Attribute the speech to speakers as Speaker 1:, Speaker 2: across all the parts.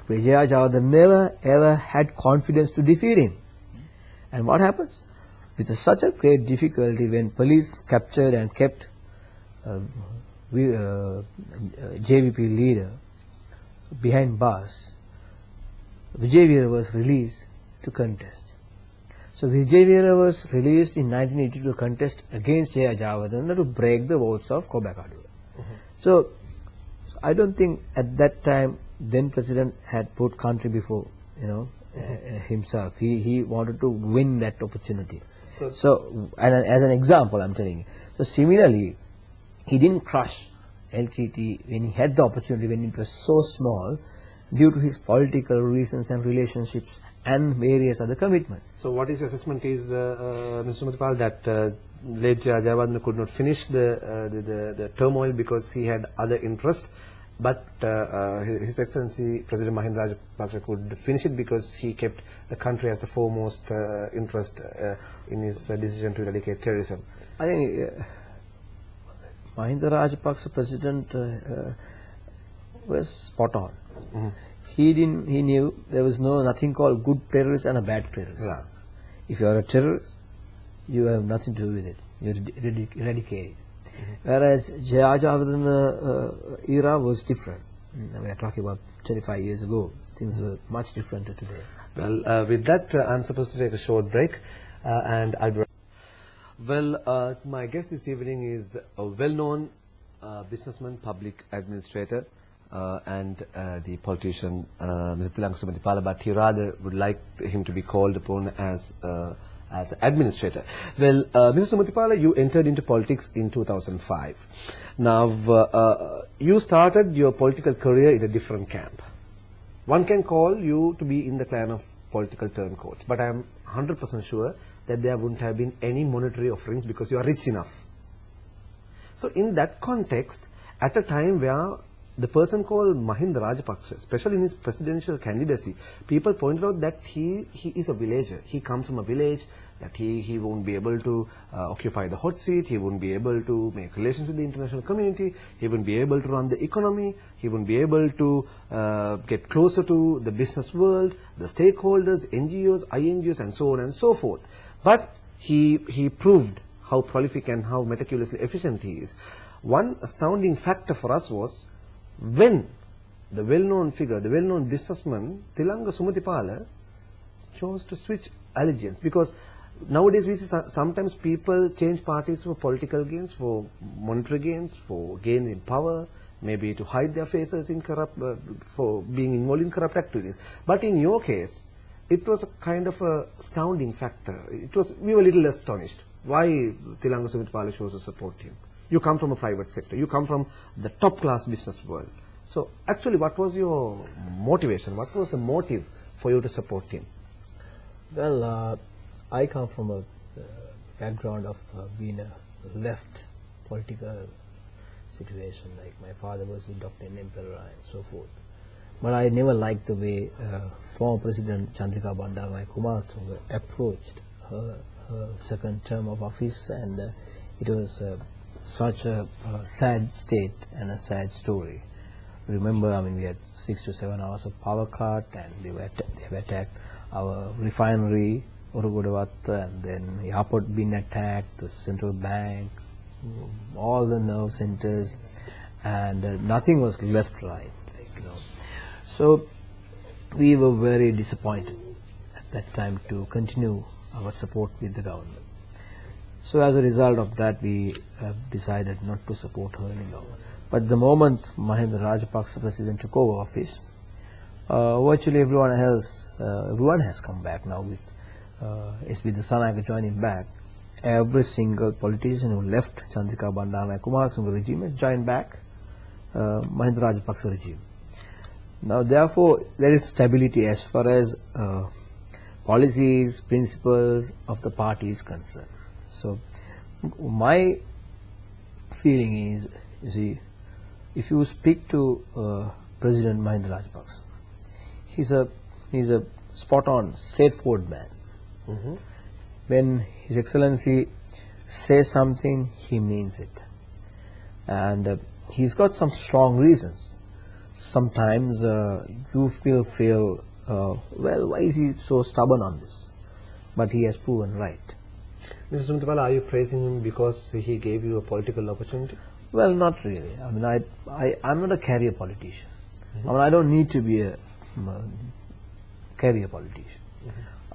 Speaker 1: Vijayajavardhan never ever had confidence to defeat him. And what happens? With such a great difficulty, when police captured and kept JVP leader behind bars, Vijay Veera was released to contest. So Vijay Veera was released in 1982 to contest against Jayajavardhana to break the votes of Kobakadu. So I don't think at that time then President had put country before himself. He wanted to win that opportunity. So and as an example, I'm telling you. So similarly, he didn't crush LTT when he had the opportunity, when it was so small, due to his political reasons and relationships and various other commitments.
Speaker 2: So what is your assessment is, Mr. Sumatipal, that late Jayajavardhana could not finish the turmoil because he had other interests, but His Excellency President Mahinda Rajapaksa could finish it because he kept the country as the foremost interest in his decision to eradicate terrorism?
Speaker 1: I think Mahinda Rajapaksa President was spot on. He knew there was nothing called good terrorist and a bad terrorist.
Speaker 2: Yeah.
Speaker 1: If you are a terrorist, you have nothing to do with it. You eradicate it. Whereas Jayajavardhana era was different. We are talking about 25 years ago. Things were much different to today.
Speaker 2: Well, with that, I'm supposed to take a short break, and I'll be right. Well, my guest this evening is a well-known businessman, public administrator, and the politician, Mr. Tilanga Sumatipala, but he rather would like him to be called upon as administrator. Well, Mr. Sumatipala, you entered into politics in 2005. Now, you started your political career in a different camp. One can call you to be in the clan of political turncoats, but I am 100% sure that there wouldn't have been any monetary offerings because you are rich enough. So in that context, at a time where the person called Mahinda Rajapaksa, especially in his presidential candidacy, people pointed out that he is a villager. He comes from a village, that he won't be able to occupy the hot seat, he won't be able to make relations with the international community, he won't be able to run the economy, he won't be able to get closer to the business world, the stakeholders, NGOs, INGOs, and so on and so forth. But he proved how prolific and how meticulously efficient he is. One astounding factor for us was when the well-known figure, the well-known businessman Tilanga Sumatipala chose to switch allegiance, because nowadays we see sometimes people change parties for political gains, for monetary gains, for gain in power, maybe to hide their faces in for being involved in corrupt activities. But in your case, it was a kind of a astounding factor. We were a little astonished. Why Tilanga Sumatipala chose to support him? You come from a private sector. You come from the top class business world. So actually, what was your motivation? What was the motive for you to support him?
Speaker 1: Well, I come from a background of being a left political situation. Like my father was with Dr. N. M. Perera and so forth. But I never liked the way former President Chandrika Bandaranaike Kumaratunga approached her second term of office, and it was such a sad state and a sad story. Remember, I mean, we had 6 to 7 hours of power cut, and they have attacked our refinery, Orugodavatta, and then the airport being attacked, the central bank, all the nerve centers, and nothing was left right. So we were very disappointed at that time to continue our support with the government. So as a result of that, we decided not to support her any longer. But the moment Mahinda Rajapaksa President took over office, virtually everyone has come back now with S.B. Dasanayake joining back. Every single politician who left Chandrika Bandaranaike Kumaratunga regime has joined back Mahinda Rajapaksa regime. Now, therefore, there is stability as far as policies, principles of the party is concerned. So, my feeling is, you see, if you speak to President Mahinda Rajapaksa, he's a spot-on, straightforward man. When His Excellency says something, he means it, and he's got some strong reasons sometimes you feel well, why is he so stubborn on this? But he has proven right.
Speaker 2: Mr. Sumatipala, are you praising him because he gave you a political opportunity?
Speaker 1: Well, not really. I mean, I'm not a career politician. I mean, I don't need to be a career politician.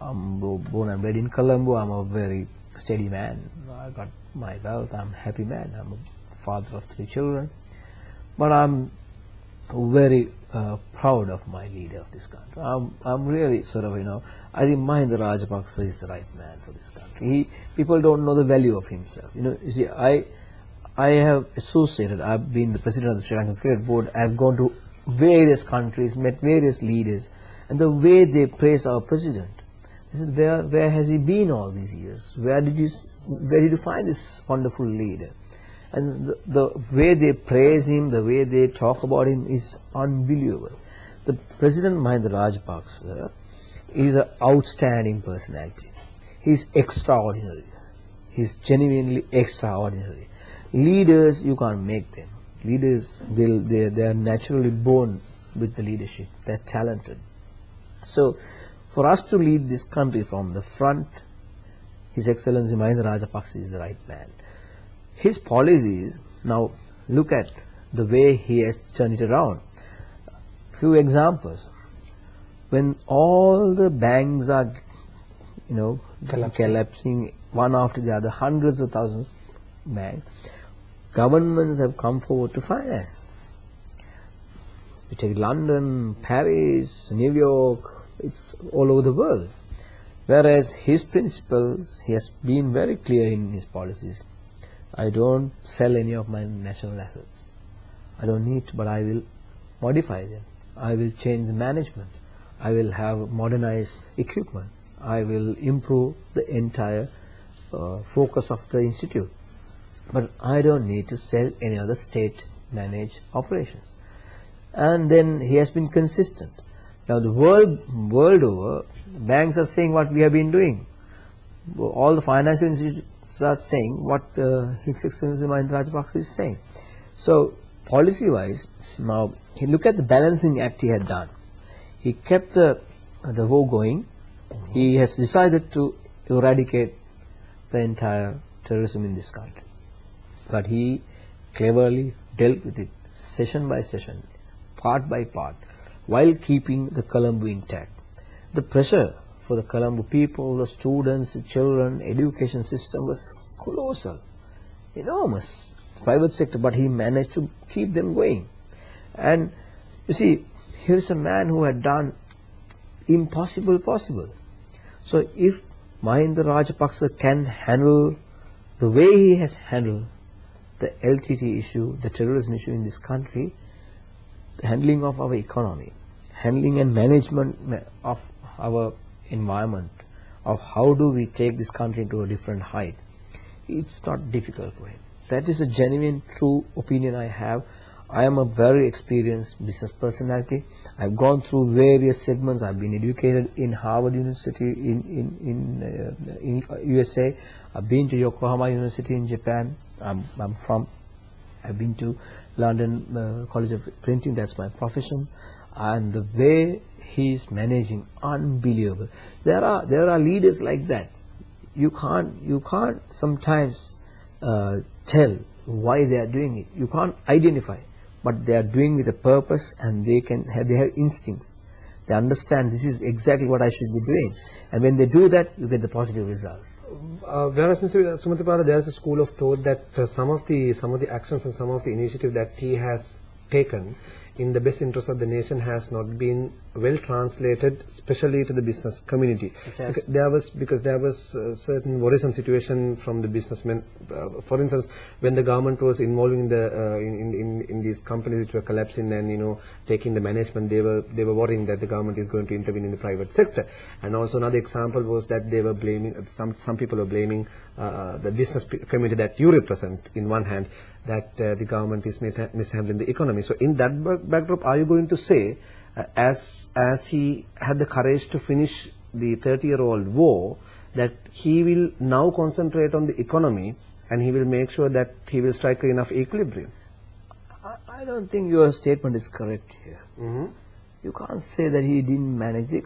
Speaker 1: I'm born and bred in Colombo. I'm a very steady man. I got my wealth. I'm a happy man. I'm a father of 3 children. But I'm very proud of my leader of this country. I'm really sort of, I think Mahinda Rajapaksa is the right man for this country. People don't know the value of himself. You see, I have associated, I've been the president of the Sri Lankan Cricket Board, I've gone to various countries, met various leaders, and the way they praise our president, they said, where has he been all these years? Where did you find this wonderful leader? And the way they praise him, the way they talk about him is unbelievable. The President Mahinda Rajapaksa is an outstanding personality. He's extraordinary. He's genuinely extraordinary. Leaders, you can't make them. Leaders, they are naturally born with the leadership. They're talented. So, for us to lead this country from the front, His Excellency Mahinda Rajapaksa is the right man. His policies, now look at the way he has turned it around. Few examples. When all the banks are, collapsing one after the other, hundreds of thousands of banks, governments have come forward to finance. You take London, Paris, New York, it's all over the world. Whereas his principles, he has been very clear in his policies. I don't sell any of my national assets. I don't need to, but I will modify them. I will change the management. I will have modernized equipment. I will improve the entire focus of the institute. But I don't need to sell any other state-managed operations. And then he has been consistent. Now the world over, banks are saying what we have been doing. All the financial institutions are saying what His Excellency Mahinda Rajapaksa is saying. So policy-wise, now look at the balancing act he had done. He kept the war going. He has decided to eradicate the entire terrorism in this country. But he cleverly dealt with it session by session, part by part, while keeping the Colombo intact. The pressure for the Colombo people, the students, the children, education system was colossal, enormous, private sector, but he managed to keep them going. And you see, here is a man who had done impossible possible. So if Mahinda Rajapaksa can handle the way he has handled the LTT issue, the terrorism issue in this country, the handling of our economy, handling and management of our environment, of how do we take this country to a different height, it's not difficult for him. That is a genuine, true opinion I have. I am a very experienced business personality. I've gone through various segments. I've been educated in Harvard University in USA. I've been to Yokohama University in Japan. I've been to London College of Printing. That's my profession. And the way he's managing, unbelievable. There are leaders like that. You can't sometimes tell why they are doing it. You can't identify, but they are doing with a purpose, and they have instincts. They understand this is exactly what I should be doing, and when they do that, you get the positive results.
Speaker 2: Whereas Mr. Sumatipala, there is a school of thought that some of the actions and some of the initiative that he has taken in the best interest of the nation has not been well translated, especially to the business community. There was certain worrisome situation from the businessmen. For instance, when the government was involving in these companies which were collapsing and taking the management, they were worrying that the government is going to intervene in the private sector. And also another example was that they were blaming some people were blaming the business community that you represent in one hand, that the government is mishandling the economy. So in that backdrop, are you going to say, as he had the courage to finish the 30-year-old war, that he will now concentrate on the economy and he will make sure that he will strike enough equilibrium?
Speaker 1: I don't think your statement is correct here.
Speaker 2: Mm-hmm.
Speaker 1: You can't say that he didn't manage the